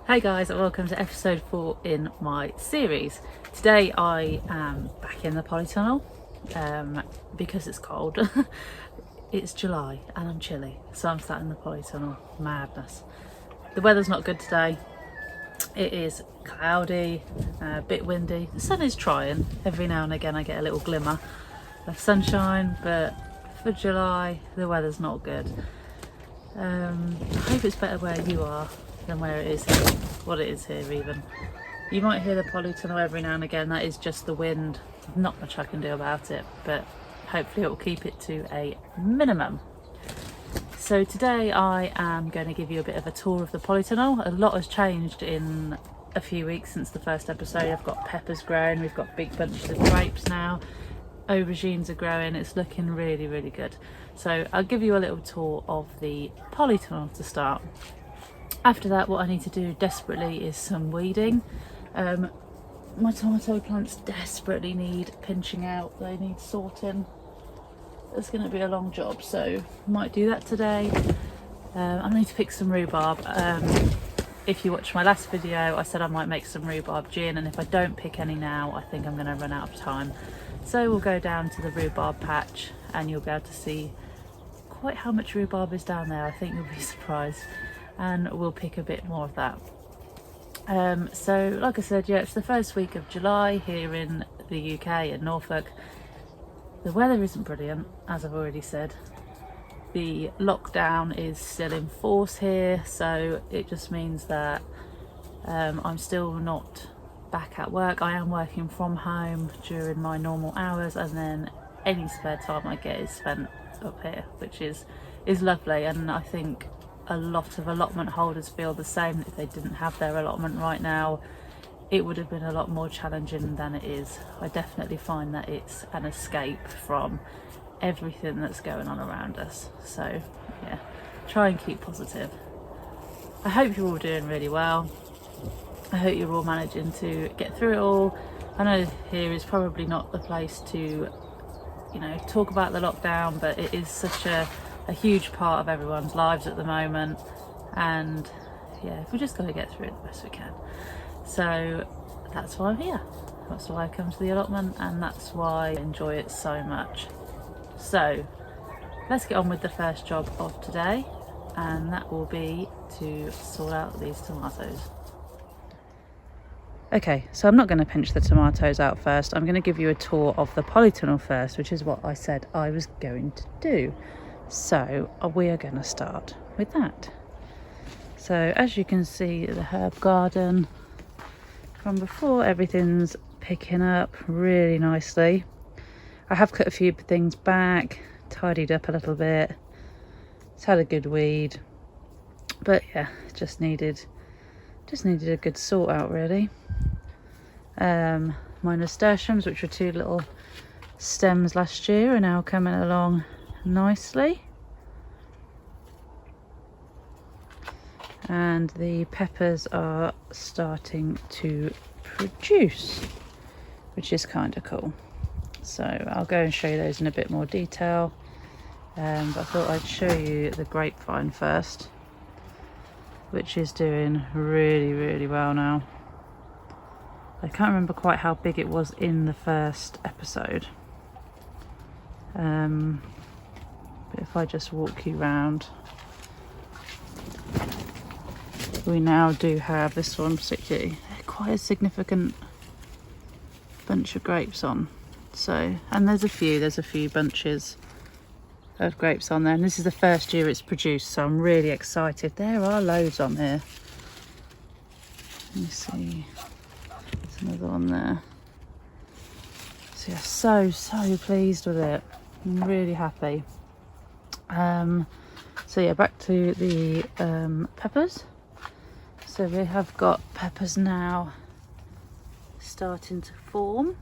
Hey guys, and welcome to episode 4 in my series. Today I am back in the Polytunnel because it's cold. It's July and I'm chilly, so I'm sat in the Polytunnel. Madness. The weather's not good today. It is cloudy, a bit windy. The sun is trying. Every now and again I get a little glimmer of sunshine, but for July the weather's not good. I hope it's better where you are than where it is here, what it is here even. You might hear the Polytunnel every now and again. That is just the wind. Not much I can do about it, but hopefully it will keep it to a minimum. So today I am going to give you a bit of a tour of the Polytunnel. A lot has changed in a few weeks since the first episode. I've got peppers growing, we've got big bunches of grapes now, aubergines are growing. It's looking really, really good. So I'll give you a little tour of the Polytunnel to start. After that, what I need to do desperately is some weeding. My tomato plants desperately need pinching out. They need sorting. It's going to be a long job, so might do that today. I need to pick some rhubarb. If you watched my last video, I said I might make some rhubarb gin, and if I don't pick any now, I think I'm going to run out of time. So we'll go down to the rhubarb patch and you'll be able to see quite how much rhubarb is down there. I think you'll be surprised, and we'll pick a bit more of that. So like I said, yeah, it's the first week of July here in the UK in Norfolk. The weather isn't brilliant, as I've already said. The lockdown is still in force here, so it just means that I'm still not back at work. I am working from home during my normal hours, and then any spare time I get is spent up here, which is lovely. And I think a lot of allotment holders feel the same. If they didn't have their allotment right now, it would have been a lot more challenging than it is. I definitely find that it's an escape from everything that's going on around us. So yeah, try and keep positive. I hope you're all doing really well. I hope you're all managing to get through it all. I know here is probably not the place to, you know, talk about the lockdown, but it is such a huge part of everyone's lives at the moment, and yeah, we just got to get through it the best we can. So that's why I'm here. That's why I come to the allotment, and that's why I enjoy it so much. So let's get on with the first job of today, and that will be to sort out these tomatoes. Okay, so I'm not going to pinch the tomatoes out first. I'm going to give you a tour of the Polytunnel first, which is what I said I was going to do. So we are going to start with that. So as you can see, the herb garden from before, everything's picking up really nicely. I have cut a few things back, tidied up a little bit. It's had a good weed, but yeah, just needed a good sort out really. My nasturtiums, which were 2 little stems last year, are now coming along nicely, and the peppers are starting to produce, which is kind of cool. So I'll go and show you those in a bit more detail, but I thought I'd show you the grapevine first, which is doing really, really well now. I can't remember quite how big it was in the first episode, but if I just walk you around, we now do have this one particularly quite a significant bunch of grapes on. So, and there's a few bunches of grapes on there, and this is the first year it's produced, so I'm really excited. There are loads on here. Let me see, there's another one there. So yeah, so pleased with it. I'm really happy. So yeah, back to the peppers. So we have got peppers now starting to form,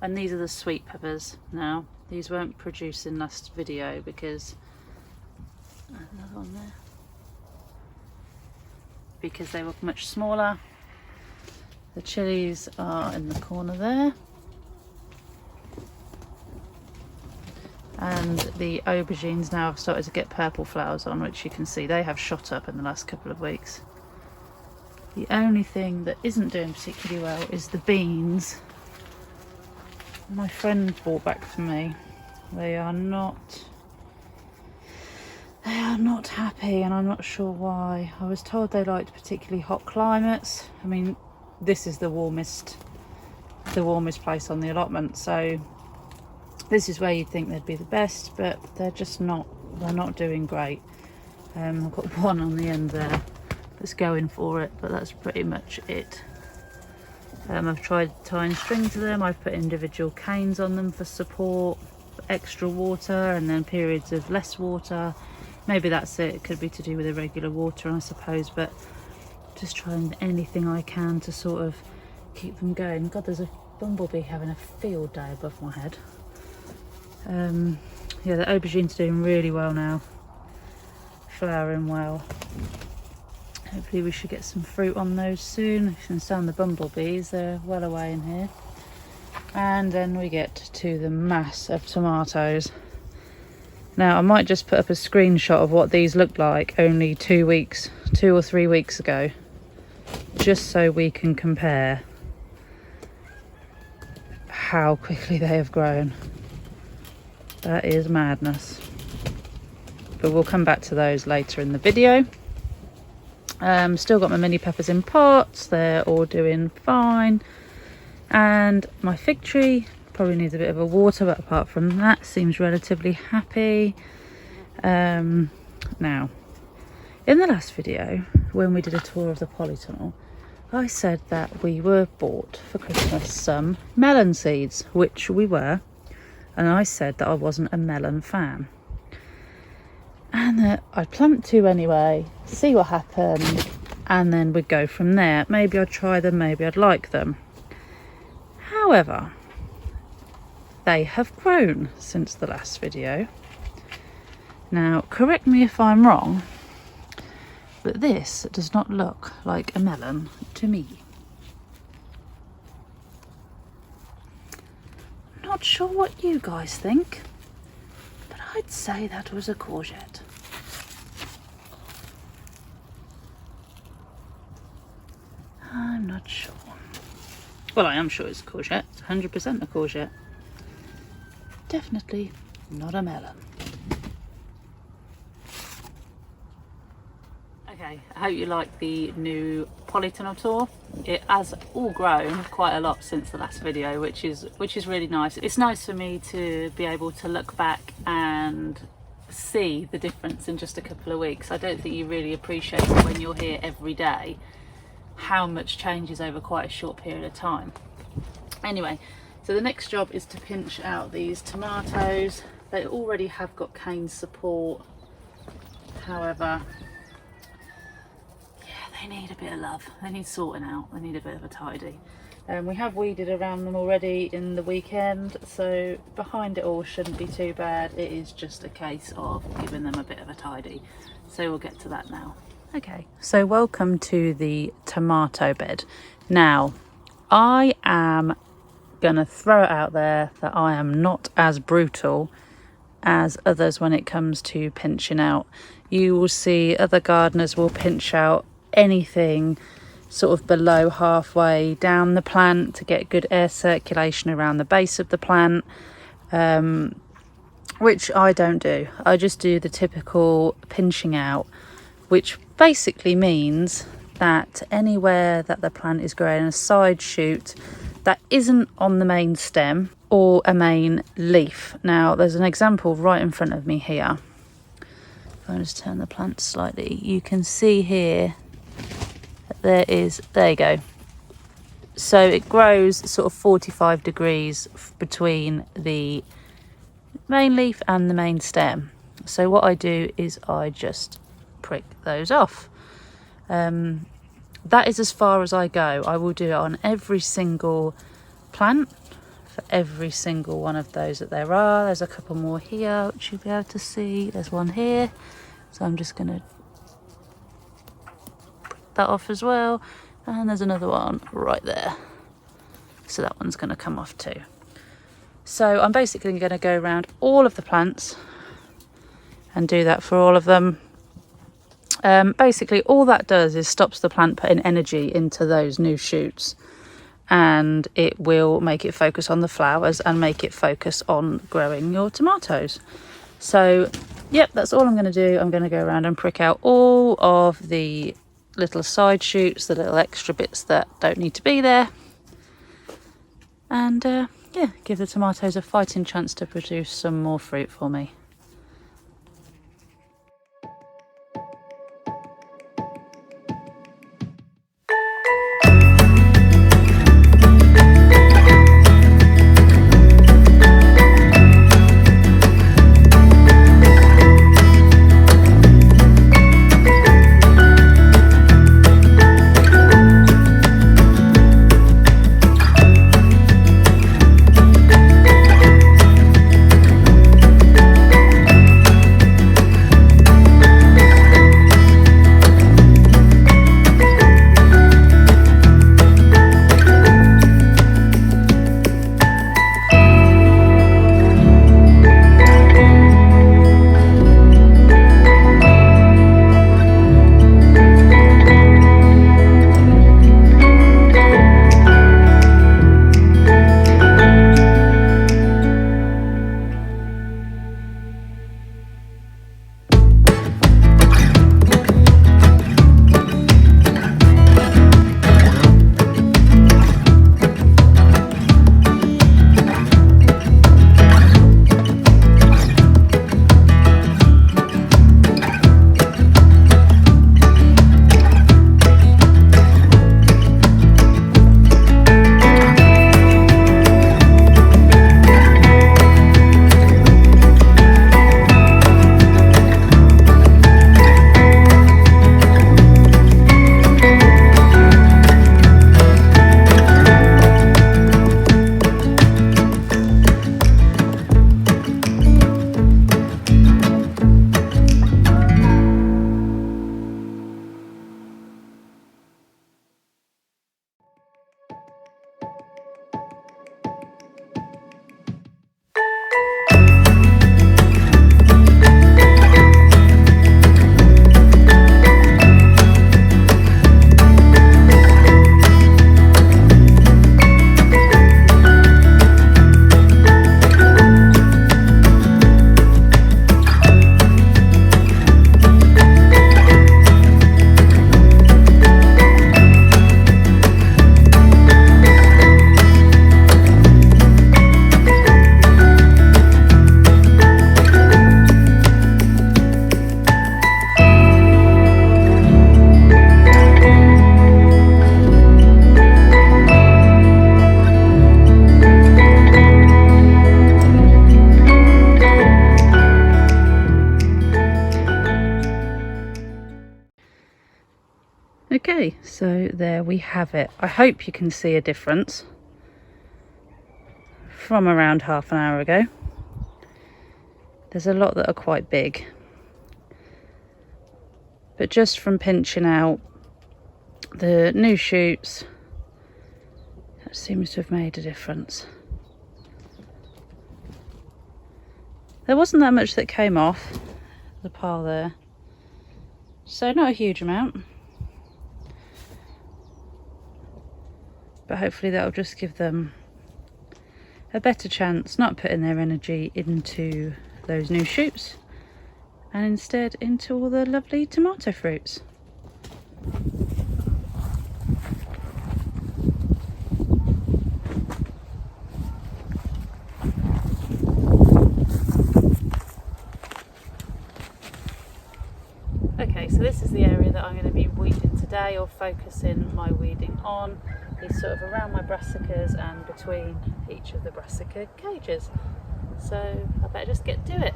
and these are the sweet peppers now. These weren't produced in last video because another one there, because they were much smaller. The chilies are in the corner there, And the aubergines now have started to get purple flowers on, which you can see they have shot up in the last couple of weeks. The only thing that isn't doing particularly well is the beans. My friend bought back for me. They are not happy, and I'm not sure why. I was told they liked particularly hot climates. I mean, this is the warmest place on the allotment, so this is where you'd think they'd be the best, but they're just not. They're not doing great. I've got one on the end there that's going for it, but that's pretty much it. I've tried tying string to them. I've put individual canes on them for support, for extra water, and then periods of less water. Maybe that's it. It could be to do with irregular water, I suppose, but just trying anything I can to sort of keep them going. God, there's a bumblebee having a field day above my head. Yeah, the aubergine's doing really well now, flowering well. Hopefully we should get some fruit on those soon. You can sound the bumblebees, they're well away in here. And then we get to the mass of tomatoes. Now I might just put up a screenshot of what these looked like only 2 or 3 weeks ago, just so we can compare how quickly they have grown. That is madness. But we'll come back to those later in the video. Still got my mini peppers in pots, they're all doing fine. And my fig tree probably needs a bit of a water, but apart from that, seems relatively happy. Now, in the last video, when we did a tour of the Polytunnel, I said that we were bought for Christmas some melon seeds, which we were. And I said that I wasn't a melon fan. And that I'd plant 2 anyway, see what happened, and then we'd go from there. Maybe I'd try them, maybe I'd like them. However, they have grown since the last video. Now, correct me if I'm wrong, but this does not look like a melon to me. Not sure what you guys think, but I'd say that was a courgette. I'm not sure. Well, I am sure it's a courgette. It's 100% a courgette. Definitely not a melon. Okay, I hope you like the new Polytunnel tour. It has all grown quite a lot since the last video, which is really nice. It's nice for me to be able to look back and see the difference in just a couple of weeks. I don't think you really appreciate it when you're here every day, how much changes over quite a short period of time. Anyway, so the next job is to pinch out these tomatoes. They already have got cane support, however, they need a bit of love. They need sorting out. They need a bit of a tidy. We have weeded around them already in the weekend, so behind it all shouldn't be too bad. It is just a case of giving them a bit of a tidy. So we'll get to that now. Okay, so welcome to the tomato bed. Now, I am gonna throw it out there that I am not as brutal as others when it comes to pinching out. You will see other gardeners will pinch out anything sort of below halfway down the plant to get good air circulation around the base of the plant, which I don't do. I just do the typical pinching out, which basically means that anywhere that the plant is growing a side shoot that isn't on the main stem or a main leaf. Now there's an example right in front of me here. If I just turn the plant slightly, you can see here there you go. So it grows sort of 45 degrees between the main leaf and the main stem. So what I do is I just prick those off. That is as far as I go. I will do it on every single plant for every single one of those that there are. There's a couple more here which you'll be able to see. There's one here, so I'm just going to that off as well, and there's another one right there, so that one's going to come off too. So I'm basically going to go around all of the plants and do that for all of them. Basically all that does is stops the plant putting energy into those new shoots, and it will make it focus on the flowers and make it focus on growing your tomatoes. So yep, that's all I'm going to do. I'm going to go around and prick out all of the little side shoots, the little extra bits that don't need to be there, and yeah, give the tomatoes a fighting chance to produce some more fruit for me. Okay, so there we have it. I hope you can see a difference from around half an hour ago. There's a lot that are quite big, but just from pinching out the new shoots, that seems to have made a difference. There wasn't that much that came off the pile there, so not a huge amount, but hopefully that'll just give them a better chance not putting their energy into those new shoots and instead into all the lovely tomato fruits. Okay, so this is the area that I'm going to be weeding today, or focusing my weeding on. Is sort of around my brassicas and between each of the brassica cages. So I better just get to it.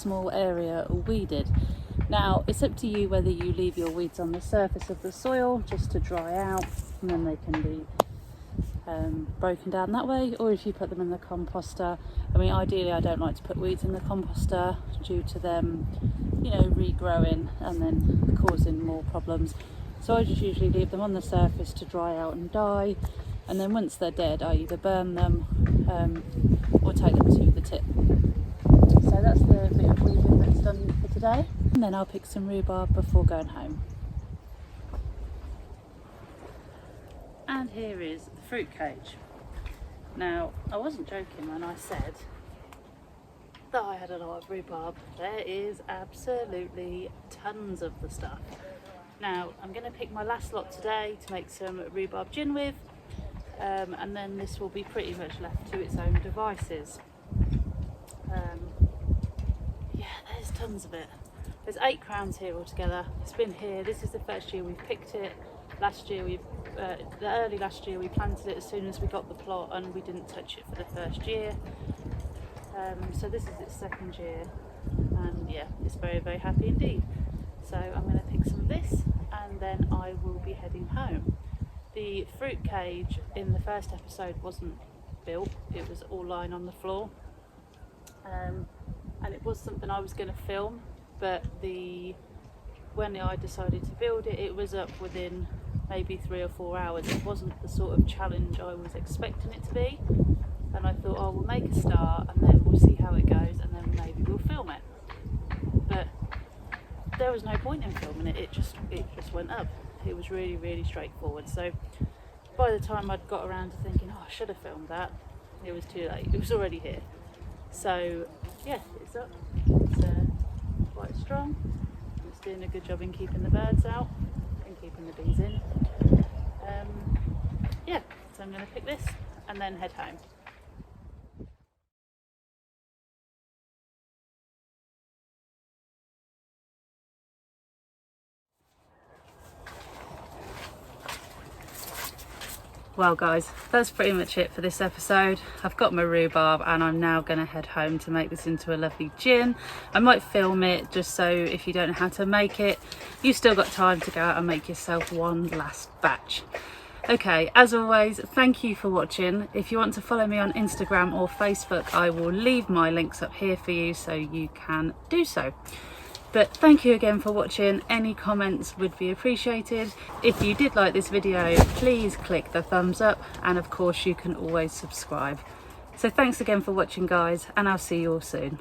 small area weeded. Now it's up to you whether you leave your weeds on the surface of the soil just to dry out and then they can be broken down that way, or if you put them in the composter. I mean, ideally I don't like to put weeds in the composter due to them, you know, regrowing and then causing more problems. So I just usually leave them on the surface to dry out and die, and then once they're dead I either burn them or take them to the tip. So that's the bit of weeding that's done for today, and then I'll pick some rhubarb before going home. And here is the fruit cage. Now, I wasn't joking when I said that I had a lot of rhubarb. There is absolutely tons of the stuff. Now, I'm going to pick my last lot today to make some rhubarb gin with, and then this will be pretty much left to its own devices. Yeah, there's tons of it. There's 8 crowns here altogether. It's been here, this is the first year we've picked it. Last year early last year we planted it as soon as we got the plot, and we didn't touch it for the first year. So this is its second year, and yeah, it's very, very happy indeed. So I'm going to pick some of this and then I will be heading home. The fruit cage in the first episode wasn't built, it was all lying on the floor, and it was something I was going to film, but when I decided to build it, it was up within maybe 3 or 4 hours. It wasn't the sort of challenge I was expecting it to be, and I thought, oh, we'll make a start and then we'll see how it goes and then maybe we'll film it. But there was no point in filming it, it just went up. It was really, really straightforward. So by the time I'd got around to thinking, oh, I should have filmed that, it was too late, it was already here. So yeah, it's up, it's quite strong. It's doing a good job in keeping the birds out and keeping the bees in. Yeah, so I'm going to pick this and then head home. Well guys, that's pretty much it for this episode. I've got my rhubarb and I'm now going to head home to make this into a lovely gin. I might film it just so if you don't know how to make it, you've still got time to go out and make yourself one last batch. Okay, as always, thank you for watching. If you want to follow me on Instagram or Facebook, I will leave my links up here for you so you can do so. But thank you again for watching. Any comments would be appreciated. If you did like this video, please click the thumbs up, and of course you can always subscribe. So thanks again for watching guys, and I'll see you all soon.